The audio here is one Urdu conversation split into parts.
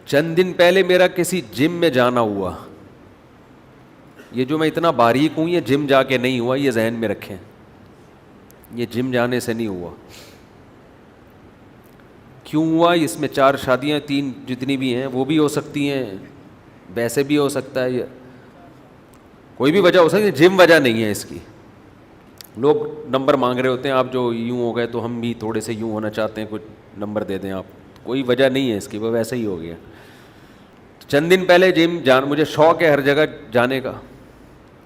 چند دن پہلے میرا کسی جم میں جانا ہوا. یہ جو میں اتنا باریک ہوں یہ جم جا کے نہیں ہوا, یہ ذہن میں رکھیں, یہ جم جانے سے نہیں ہوا. کیوں ہوا؟ اس میں 4 شادیاں 3 جتنی بھی ہیں وہ بھی ہو سکتی ہیں, ویسے بھی ہو سکتا ہے, کوئی بھی وجہ ہو سکتی ہے, جم وجہ نہیں ہے اس کی. لوگ نمبر مانگ رہے ہوتے ہیں, آپ جو یوں ہو گئے تو ہم بھی تھوڑے سے یوں ہونا چاہتے ہیں, کچھ نمبر دے دیں آپ. کوئی وجہ نہیں ہے اس کی, وہ ویسے ہی ہو گیا. چند دن پہلے جم مجھے شوق ہے ہر جگہ جانے کا,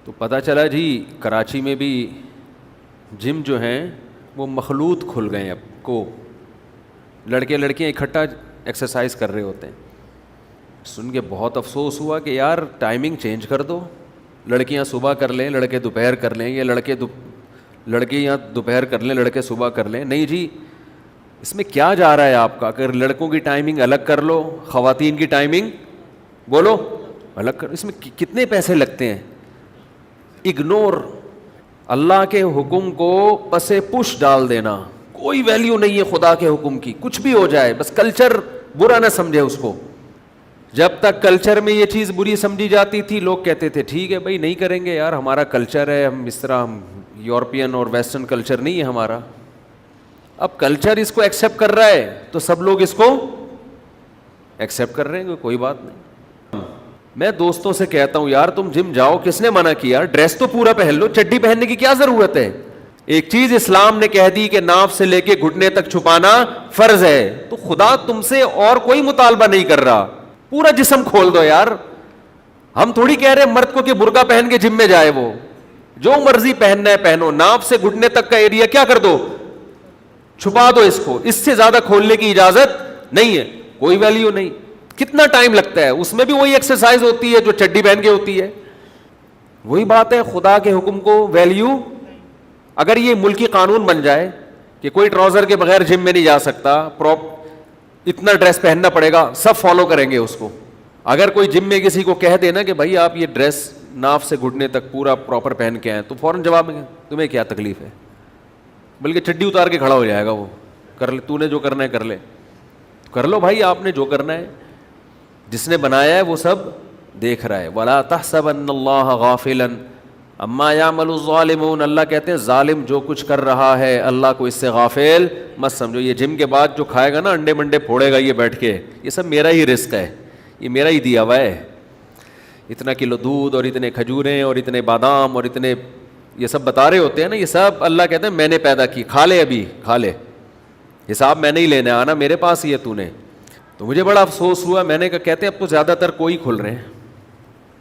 تو پتہ چلا جی کراچی میں بھی جم جو ہیں وہ مخلوط کھل گئے ہیں. اب کو لڑکے لڑکیاں اکٹھا ایکسرسائز کر رہے ہوتے ہیں. سن کے بہت افسوس ہوا کہ یار ٹائمنگ چینج کر دو, لڑکیاں صبح کر لیں, لڑکے دوپہر کر لیں, یا لڑکے یا دوپہر کر لیں, لڑکے صبح کر لیں. نہیں جی, اس میں کیا جا رہا ہے آپ کا؟ اگر لڑکوں کی ٹائمنگ الگ کر لو, خواتین کی ٹائمنگ بولو الگ کر, اس میں کتنے پیسے لگتے ہیں. اگنور, اللہ کے حکم کو پسے پش ڈال دینا, کوئی ویلیو نہیں ہے خدا کے حکم کی, کچھ بھی ہو جائے بس کلچر برا نہ سمجھے اس کو. جب تک کلچر میں یہ چیز بری سمجھی جاتی تھی لوگ کہتے تھے ٹھیک ہے بھائی نہیں کریں گے یار, ہمارا کلچر ہے, ہم اس طرح, ہم یورپین اور ویسٹرن کلچر نہیں ہے ہمارا. اب کلچر اس کو ایکسیپٹ کر رہا ہے تو سب لوگ اس کو ایکسیپٹ کر رہے ہیں, کوئی بات نہیں. میں دوستوں سے کہتا ہوں یار تم جم جاؤ, کس نے منع کیا؟ ڈریس تو پورا پہن لو, چڈی پہننے کی کیا ضرورت ہے؟ ایک چیز اسلام نے کہہ دی کہ ناف سے لے کے گھٹنے تک چھپانا فرض ہے, تو خدا تم سے اور کوئی مطالبہ نہیں کر رہا, پورا جسم کھول دو یار. ہم تھوڑی کہہ رہے مرد کو کہ برقع پہن کے جم میں جائے, وہ جو مرضی پہننا ہے پہنو, ناف سے گھٹنے تک کا ایریا کیا کر دو, چھپا دو اس کو, اس سے زیادہ کھولنے کی اجازت نہیں ہے, کوئی ویلیو نہیں. کتنا ٹائم لگتا ہے, اس میں بھی وہی ایکسرسائز ہوتی ہے جو چڈی پہن کے ہوتی ہے. وہی بات ہے, خدا کے حکم کو ویلیو. اگر یہ ملکی قانون بن جائے کہ کوئی ٹراؤزر کے بغیر جم میں نہیں جا سکتا, اتنا ڈریس پہننا پڑے گا, سب فالو کریں گے اس کو. اگر کوئی جم میں کسی کو کہہ دینا کہ بھائی آپ یہ ڈریس ناف سے گھٹنے تک پورا پراپر پہن کے آئیں, تو فوراً جواب میں تمہیں کیا تکلیف ہے, بلکہ چڈی اتار کے کھڑا ہو جائے گا وہ, کر لے تو نے جو کرنا ہے کر لے, کر لو بھائی آپ نے جو کرنا ہے, جس نے بنایا ہے وہ سب دیکھ رہا ہے. وَلَا تَحْسَبَنَّ اللَّهَ غَافِلًا عَمَّا يَعْمَلُ الظَّالِمُونَ, اللہ کہتے ہیں ظالم جو کچھ کر رہا ہے اللہ کو اس سے غافل مت سمجھو. یہ جم کے بعد جو کھائے گا نا, انڈے منڈے پھوڑے گا یہ بیٹھ کے, یہ سب میرا ہی رزق ہے, یہ میرا ہی دیا ہوا ہے. اتنا کلو دودھ اور اتنے کھجوریں اور اتنے بادام اور اتنے یہ سب بتا رہے ہوتے ہیں نا, یہ سب اللہ کہتے ہیں میں نے پیدا کی, کھا لے ابھی کھا لے, حساب میں نہیں لینا, آنا میرے پاس ہی ہے تو نے. تو مجھے بڑا افسوس ہوا, میں نے کہا کہتے ہیں اب تو زیادہ تر کوئی کھل رہے ہیں,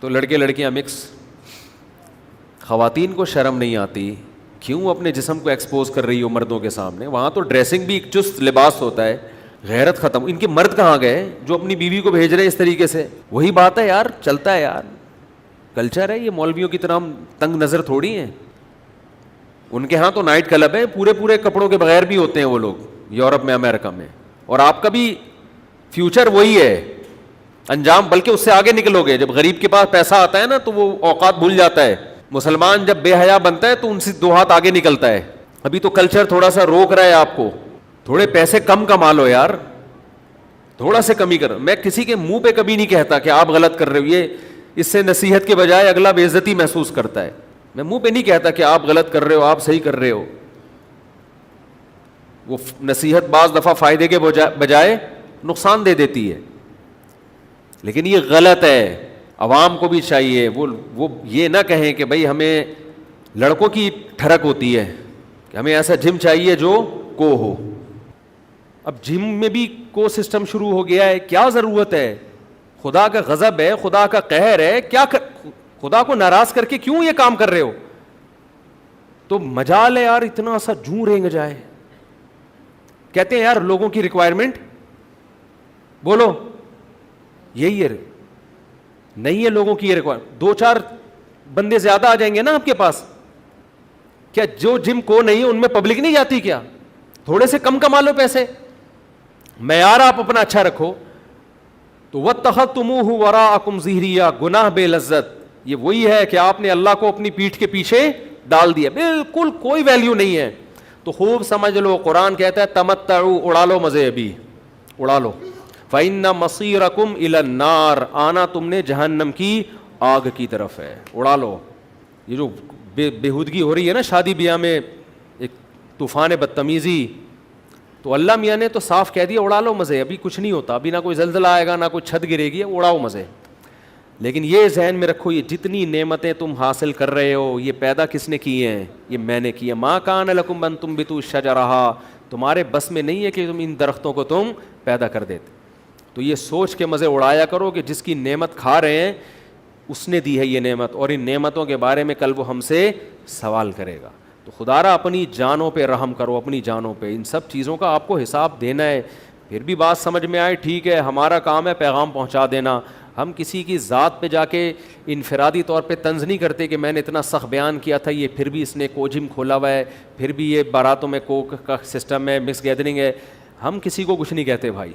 تو لڑکے لڑکیاں مکس. خواتین کو شرم نہیں آتی, کیوں اپنے جسم کو ایکسپوز کر رہی ہو مردوں کے سامنے؟ وہاں تو ڈریسنگ بھی ایک چست لباس ہوتا ہے, غیرت ختم. ان کے مرد کہاں گئے جو اپنی بیوی کو بھیج رہے ہیں اس طریقے سے؟ وہی بات ہے یار, چلتا ہے یار, کلچر ہے یہ, مولویوں کی طرح ہم تنگ نظر تھوڑی ہیں. ان کے ہاں تو نائٹ کلب ہے, پورے پورے کپڑوں کے بغیر بھی ہوتے ہیں وہ لوگ, یورپ میں امریکہ میں. اور آپ کا بھی فیوچر وہی ہے, انجام بلکہ اس سے آگے نکلو گے. جب غریب کے پاس پیسہ آتا ہے نا تو وہ اوقات بھول جاتا ہے. مسلمان جب بے حیا بنتا ہے تو ان سے 2 ہاتھ آگے نکلتا ہے. ابھی تو کلچر تھوڑا سا روک رہا ہے آپ کو, تھوڑے پیسے کم کما لو یار, تھوڑا سے کمی کرو. میں کسی کے منہ پہ کبھی نہیں کہتا کہ آپ غلط کر رہے ہو, یہ اس سے نصیحت کے بجائے اگلا بے عزتی محسوس کرتا ہے. میں منہ پہ نہیں کہتا کہ آپ غلط کر رہے ہو, آپ صحیح کر رہے ہو. وہ نصیحت بعض دفعہ فائدے کے بجائے نقصان دے دیتی ہے, لیکن یہ غلط ہے. عوام کو بھی چاہیے وہ یہ نہ کہیں کہ بھئی ہمیں لڑکوں کی ٹھڑک ہوتی ہے کہ ہمیں ایسا جم چاہیے جو کو ہو. اب جم میں بھی کو سسٹم شروع ہو گیا ہے, کیا ضرورت ہے؟ خدا کا غضب ہے, خدا کا قہر ہے, کیا خدا کو ناراض کر کے کیوں یہ کام کر رہے ہو؟ تو مجال ہے یار اتنا سا جوں رینگ جائے. کہتے ہیں یار لوگوں کی ریکوائرمنٹ بولو یہی ہے, نہیں ہے لوگوں کی یہ ریکوائرمنٹ. 2-4 بندے زیادہ آ جائیں گے نا آپ کے پاس, کیا جو جم کو نہیں ہے ان میں پبلک نہیں جاتی کیا؟ تھوڑے سے کم کما لو پیسے, معیار آپ اپنا اچھا رکھو. تو وَاتَّخَذْتُمُوهُ وَرَاءَكُمْ ظِهْرِيًّا, گناہ بے لذت. یہ وہی ہے کہ آپ نے اللہ کو اپنی پیٹھ کے پیچھے ڈال دیا, بالکل کوئی ویلیو نہیں ہے. تو خوب سمجھ لو, قرآن کہتا ہے تمتعوا, اڑا لو مزے, ابھی اڑا لو. فَإِنَّ مَصِيرَكُمْ إِلَى النَّارِ، آنا تم نے جہنم کی آگ کی طرف ہے، اڑا لو. یہ جو بےہودگی ہو رہی ہے نا شادی بیاہ میں، ایک طوفان بدتمیزی، تو اللہ میاں نے تو صاف کہہ دیا اڑا لو مزے، ابھی کچھ نہیں ہوتا، ابھی نہ کوئی زلزلہ آئے گا نہ کوئی چھت گرے گی، اڑاؤ مزے. لیکن یہ ذہن میں رکھو، یہ جتنی نعمتیں تم حاصل کر رہے ہو یہ پیدا کس نے کی ہیں؟ یہ میں نے کی ہے. ما کان لکم ان تنبتوا الشجرہ، تمہارے بس میں نہیں ہے کہ تم ان درختوں کو تم پیدا کر دیتے. تو یہ سوچ کے مزے اڑایا کرو کہ جس کی نعمت کھا رہے ہیں اس نے دی ہے یہ نعمت، اور ان نعمتوں کے بارے میں کل وہ ہم سے سوال کرے گا. تو خدا را اپنی جانوں پہ رحم کرو، اپنی جانوں پہ. ان سب چیزوں کا آپ کو حساب دینا ہے. پھر بھی بات سمجھ میں آئے ٹھیک ہے، ہمارا کام ہے پیغام پہنچا دینا. ہم کسی کی ذات پہ جا کے انفرادی طور پہ طنز نہیں کرتے کہ میں نے اتنا سخت بیان کیا تھا، یہ پھر بھی اس نے کوجم کھولا ہوا ہے، پھر بھی یہ باراتوں میں کوک کا سسٹم ہے، مکس گیدرنگ ہے. ہم کسی کو کچھ نہیں کہتے بھائی،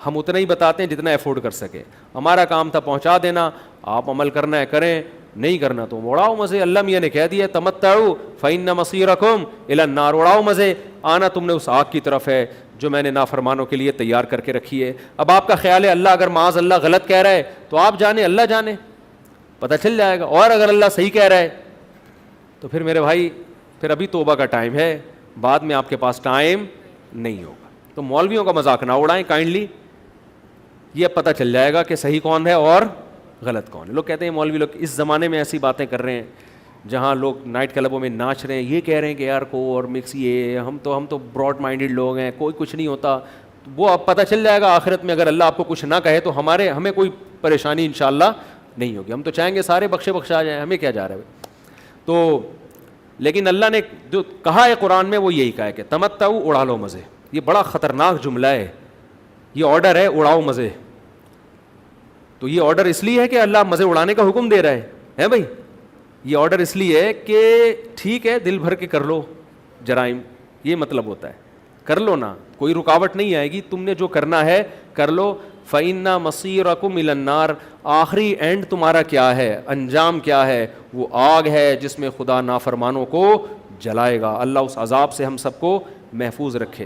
ہم اتنا ہی بتاتے ہیں جتنا افورڈ کر سکے. ہمارا کام تھا پہنچا دینا، آپ عمل کرنا ہے کریں، نہیں کرنا تو اڑاؤ مزے. اللہ میاں نے کہہ دیا تمتعوا فإن مصیرکم الی النار، اڑاؤ مزے، آنا تم نے اس آگ کی طرف ہے جو میں نے نافرمانوں کے لیے تیار کر کے رکھی ہے. اب آپ کا خیال ہے اللہ اگر معاذ اللہ غلط کہہ رہا ہے تو آپ جانے، اللہ جانے، پتہ چل جائے گا. اور اگر اللہ صحیح کہہ رہا ہے تو پھر میرے بھائی پھر ابھی توبہ کا ٹائم ہے، بعد میں آپ کے پاس ٹائم نہیں ہوگا. تو مولویوں کا مذاق نہ اڑائیں کائنڈلی، یہ پتہ چل جائے گا کہ صحیح کون ہے اور غلط کون ہے. لوگ کہتے ہیں مولوی لوگ اس زمانے میں ایسی باتیں کر رہے ہیں جہاں لوگ نائٹ کلبوں میں ناچ رہے ہیں، یہ کہہ رہے ہیں کہ یار کو اور مکس، یہ ہم تو براڈ مائنڈیڈ لوگ ہیں، کوئی کچھ نہیں ہوتا. وہ اب پتہ چل جائے گا آخرت میں. اگر اللہ آپ کو کچھ نہ کہے تو ہمیں کوئی پریشانی انشاءاللہ نہیں ہوگی. ہم تو چاہیں گے سارے بخشا جائیں، ہمیں کیا جا رہا ہے. تو لیکن اللہ نے جو کہا ہے قرآن میں وہ یہی کہا ہے کہ تمتعوا، اڑا لو مزے. یہ بڑا خطرناک جملہ ہے، یہ آرڈر ہے اڑاؤ مزے. تو یہ آرڈر اس لیے ہے کہ اللہ مزے اڑانے کا حکم دے رہا ہے بھائی. یہ آرڈر اس لیے ہے کہ ٹھیک ہے دل بھر کے کر لو جرائم، یہ مطلب ہوتا ہے کر لو نا، کوئی رکاوٹ نہیں آئے گی، تم نے جو کرنا ہے کر لو. فَإِنَّ مَصِيرَكُمْ إِلَى النَّارِ، آخری اینڈ تمہارا کیا ہے، انجام کیا ہے؟ وہ آگ ہے جس میں خدا نافرمانوں کو جلائے گا. اللہ اس عذاب سے ہم سب کو محفوظ رکھے.